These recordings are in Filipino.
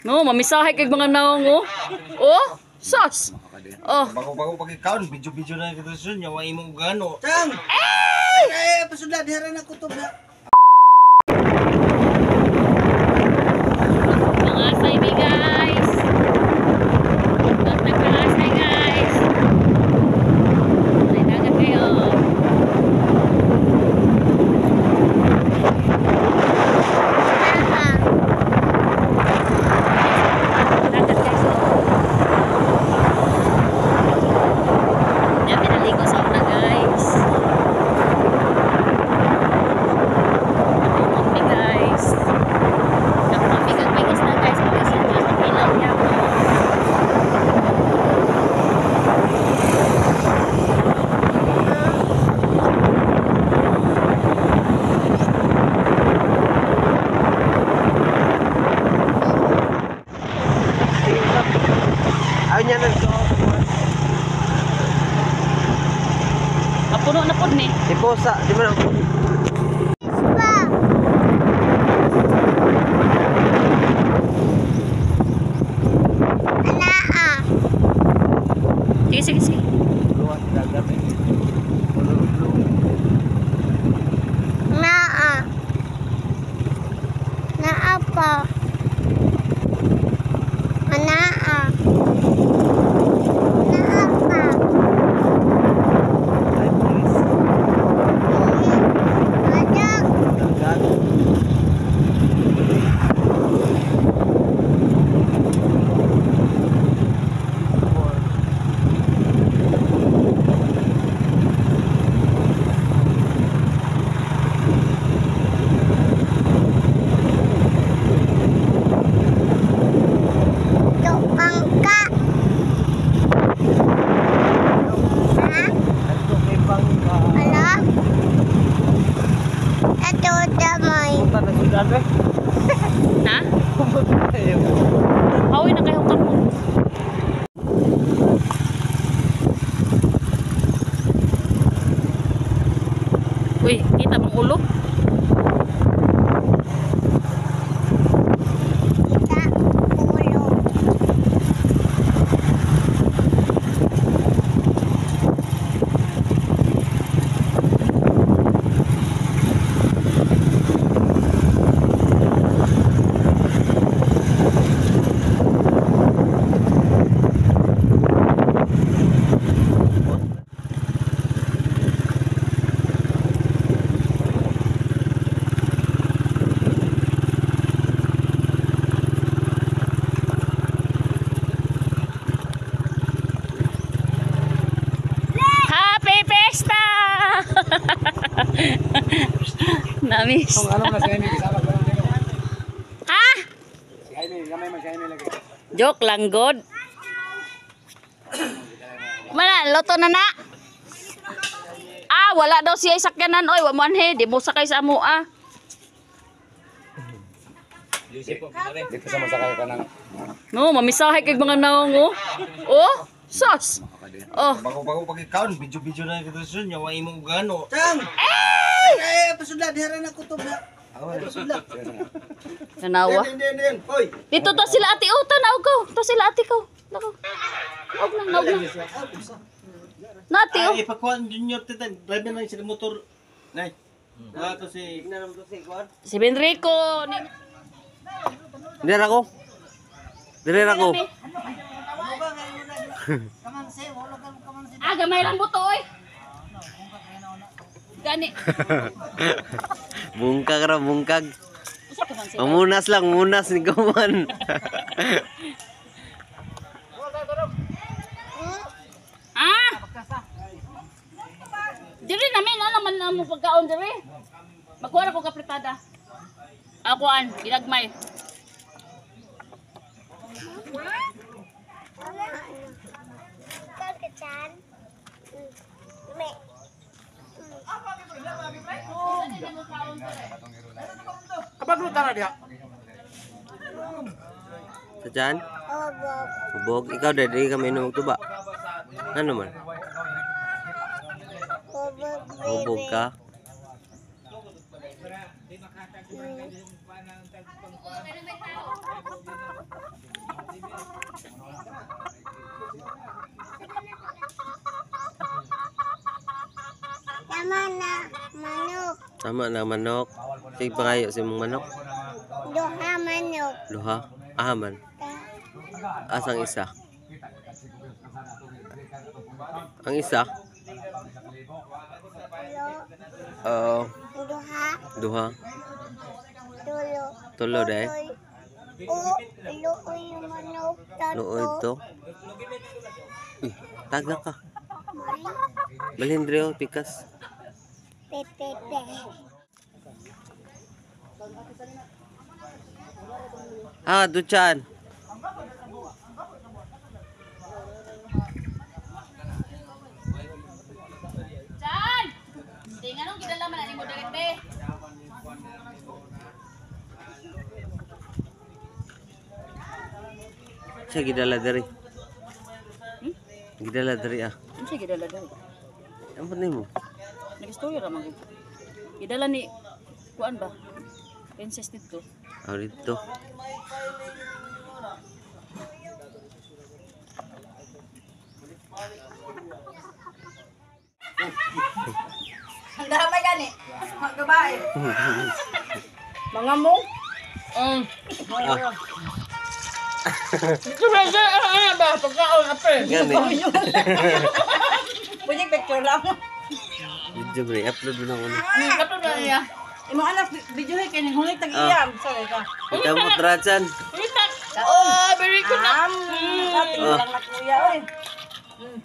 No, mamisahe kay mga naong oh. Oh, sus. Oh. Bago pagikaon, video na kita sun, yawa imong gano. Tang. Ay, pasudad dihara na kutob na. Mga asay guys. Nagkakasay guys. Ay, dagat kayo. Puno na pod ni. Iposa, di man ako. Sige. Luwas dagat eh. Naa pa. Naa. Ha? Hawi na kayo kapo. Uy, kita bang ulo? Namis. Ano na si Jaime kasama ko lang. Ha? Si Jaime, gamay man si Jaime lagi. Joke lang god. Mana loto na na? Ah, wala daw siya sakyanan oy, wa man he, di mo sakay sa amo ah. Dito sa masakay ka ng No, mamisahe kay mga naong oh. Oh, sus. Oh. Bago pagikaon, video na kita sun, yawa imong gano. Tang. Ay, pasudad dihara na kutob na. Pasudad. Tanawa. Din. Hoy. Dito to sila ate oh, tanaw ko. To sila ate ko. Nako. Naog na. Nati oh. Ay, ipakuan junior titan, driver na sa motor. Nay. To si Tingnan mo to si Kwan. Si Benrico. Dire ako. Ah, gamay lang buto oy. Gani. Bungkag ra, bungkag. Usa ka man siya. Munas ni Kuman. Ah! Diri namin alam man na mo pagkaon diri. Magkuha na ko kapritada. Akuan, ginagmay. Kapag luta na diha. Sa dyan? Ubog. Ikaw dali kami inom tuba. Ano man? Ubog ka? Tama na manok. Sige pangayo si mong manok. Duha manok. Duha. Ahaman. Asang isa. Ang isa. Tulo. Oo. Duha. Duha. Tulo. Tulo dai. Luoy yung manok. Luoy to. Taga ka. May Balhin dre pikas. pepete. Duchan. Chan! Tingnan nung gidala man ani mo direct be. Siya gidala diri. Gidala diri ah. Ano siya gidala dali? Ang ni mo. Nag-istorya ra man gid. Gidala ni kuan ba? Princess dito. Dito. Ang damay gani. Mga babae. Mga mo. Ah. Ito ba pagkaon ape? Gani. Pwede picture lang. Video bre, upload mo na ko na. Kato na niya. Imo anak video kay ning hulit tag iyam. Sorry ka. Ikaw mo Trachan. Ulitan. Oh, very good na. Dati lang na kuya oy.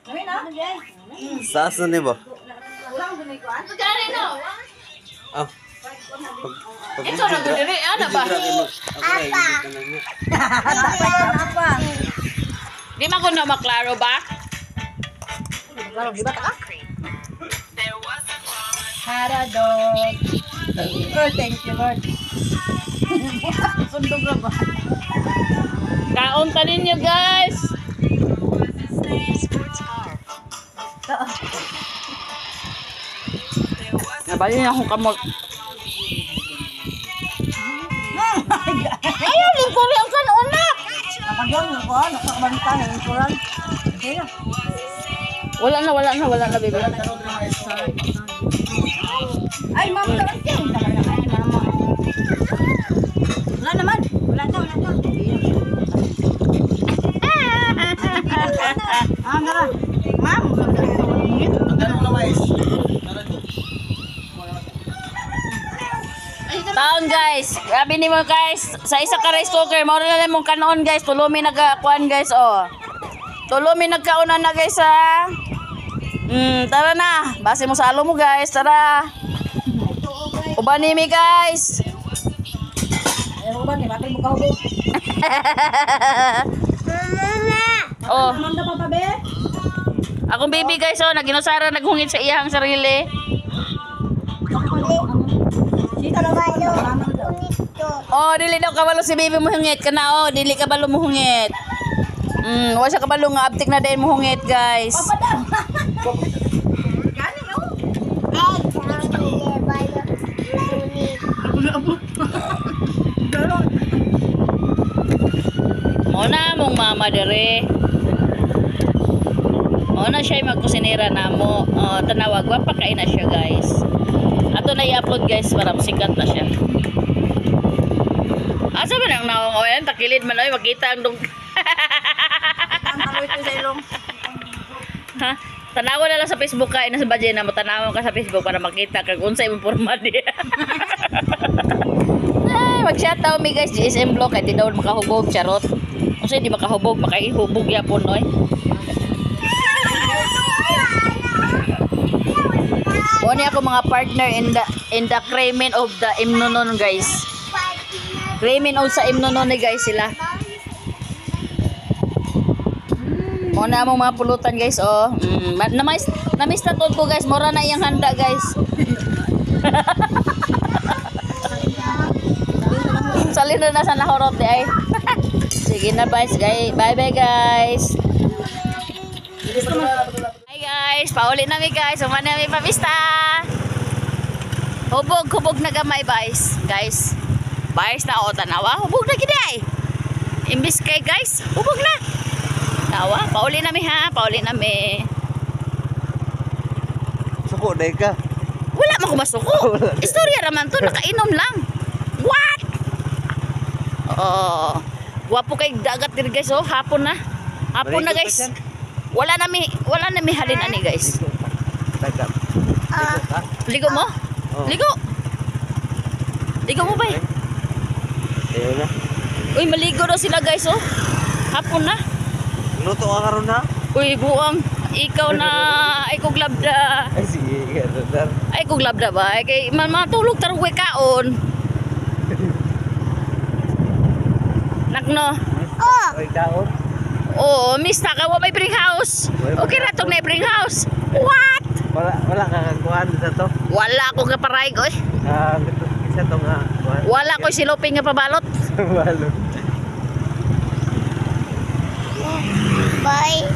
Kami na. Saso ni ba? Ulang dunay ko an. Gani no. Ah. Ito na diri ana ba? Apa? Apa? Di man ko na maklaro ba? Klaro di ba ta? Haradog. Oh, thank you Lord. Sundog ra ba? Kaon ta ninyo guys. Nabali na akong kamot. Ayaw, lingkuri ang kanon na. Nakagyan ko, nakabanta ng kuran. Okay na. Wala na, baby. Ay, ma'am, dapat yan. Wala naman. Wala na. Dara. Ma'am, Ganun na mais. Taon guys, grabe ni mo guys, sa isa ka rice cooker, mao na lang mong kanon guys, tulomi nagkuan guys, oh. Tulomi nagkaunan na guys ha. Tara na, base mo sa alo mo guys, tara. Ubani mi guys. ayaw ba ni bakit mo kahubog? Oh, Manda pa pa be? akong baby guys, oh, naginusara naghungit sa iyang sarili. Sita lang ba? Mamang daw. Oh, dili daw kabalo si baby mo hungit ka na, oh, dili kabalo mo hungit. Wa siya kabalo nga abtik na din mo hungit guys. Gani no? Muna mong mama dere. Muna siya magkusinira na mo. Tanawag, wapakain na siya guys. Ato na i-upload guys para sikat na siya. Asa ba nang nawang o yan? Takilid man oy, makita ang dong. Ang taloy ko sa ilong. Ha? Tanawa na lang sa Facebook ka. Ina sa badya na matanawa ka sa Facebook para makita kag unsay mong forma diya. Ay, mag-shoutout mi guys, GSM Vlog kay di daw makahubog charot. Unsay di makahubog, makaihubog yapon oy. Oni ako mga partner in the Kremen of the Imnonon guys. Kremen of sa Imnonon ni guys sila. Muna mo mga pulutan guys oh. Namiss na tod ko guys, mura na iyang handa guys. Salin na sa nahorot di ay. Sige na guys, bye bye guys. Hi guys, pauli na mi guys, umana mi pamista. Hubog na gamay guys. Guys, na o tanawa, hubog na gid ay. Imbis kay guys, hubog na. Tawa, pauli na mi ha, pauli na mi. Suko day ka. Wala man ko masuko. Istorya raman to, nakainom lang. What? Oh. Wapo kay dagat diri guys, oh, hapon na. Hapon na guys. Wala nami halin ani guys. Tagap. Ligo mo? Oh. Ligo. Ligo mo ba? Ayun na. Uy, maligo daw sila guys, oh. Hapon na. Luto ka karon ha? Uy, buang. Ikaw na, ay kog labda. Ay sige, sir. Ay kog labda ba? Ay kay matulog tarong kaon. Nakno. Oh, Oy, kaon. Oh, mista ka wa may spring house. Okay ra tong na spring house. What? Wala ka kakuan sa to. Wala akong kaparay ko eh. Isa to nga kuan. Wala ko siloping nga pabalot. Walo. bye.